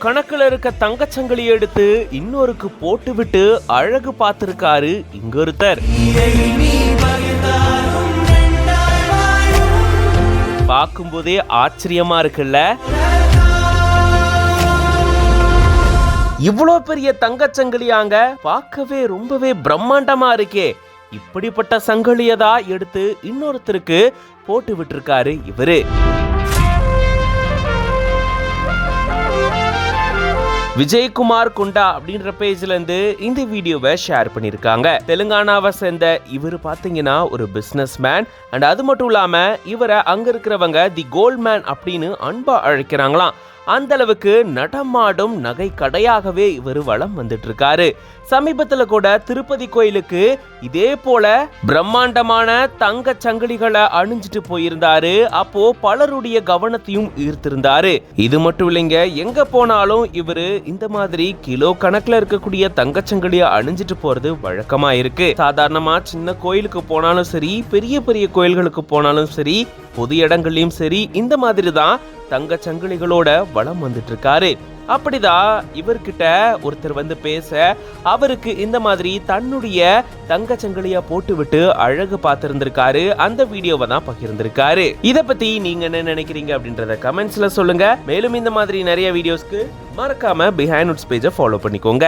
கணக்குல இருக்க தங்கச்சங்கிலி எடுத்து இன்னொருக்கு போட்டு விட்டு அழகு பார்த்திருக்காரு இங்கொருத்தர். பார்க்கும்போதே ஆச்சரியமா இருக்குல்ல. இவ்வளோ பெரிய தங்கச்சங்கிலியாங்க, பார்க்கவே ரொம்பவே பிரம்மாண்டமா இருக்கே. இப்படிப்பட்ட சங்கிலியதா எடுத்து இன்னொருத்தருக்கு போட்டு விட்டுருக்காரு இவரு. விஜயகுமார் குண்டா அப்படின்ற பேஜ்ல இருந்து இந்த வீடியோவை ஷேர் பண்ணிருக்காங்க. தெலுங்கானாவை சேர்ந்த இவரு பாத்தீங்கன்னா ஒரு பிசினஸ் மேன். அண்ட் அது மட்டும் இல்லாம இவரை அங்க இருக்கிறவங்க தி கோல்ட் மேன் அப்படின்னு அன்பா அழைக்கிறாங்களாம். அந்த அளவுக்கு நடமாடும் நகை கடையாகவே இவர் வலம் வந்துட்டு இருக்காரு. சமீபத்துல கூட திருப்பதி கோயிலுக்கு இதே போல பிரம்மாண்டமான தங்க சங்கிலிகளை அணிஞ்சிட்டு போயிருந்தாரு. அப்போ பலருடைய கவனத்தையும் ஈர்த்திருந்தாரு. இது மட்டும் இல்லைங்க, எங்க போனாலும் இவரு இந்த மாதிரி கிலோ கணக்குல இருக்கக்கூடிய தங்கச்சங்கிலிய அணிஞ்சிட்டு போறது வழக்கமா இருக்கு. சாதாரணமா சின்ன கோயிலுக்கு போனாலும் சரி, பெரிய பெரிய கோயில்களுக்கு போனாலும் சரி, பொது இடங்கள்லயும் சரி, இந்த மாதிரி தான் தங்க சங்கிலிகளோட வலம் வந்துட்டு இருக்காரு. அப்படிதான் இவர்கிட்ட ஒருத்தர் வந்து பேச, அவருக்கு இந்த மாதிரி தன்னுடைய தங்க சங்கிலியா போட்டு விட்டு அழகு பார்த்திருந்திருக்காரு. அந்த வீடியோவை தான் பகிர்ந்திருக்காரு. இத பத்தி நீங்க என்ன நினைக்கிறீங்க அப்படின்றத கமெண்ட்ஸ்ல சொல்லுங்க. மேலும் இந்த மாதிரி நிறைய வீடியோஸ்க்கு மறக்காம பிஹைண்ட் நோட்ஸ் பேஜை ஃபாலோ பண்ணிக்கோங்க.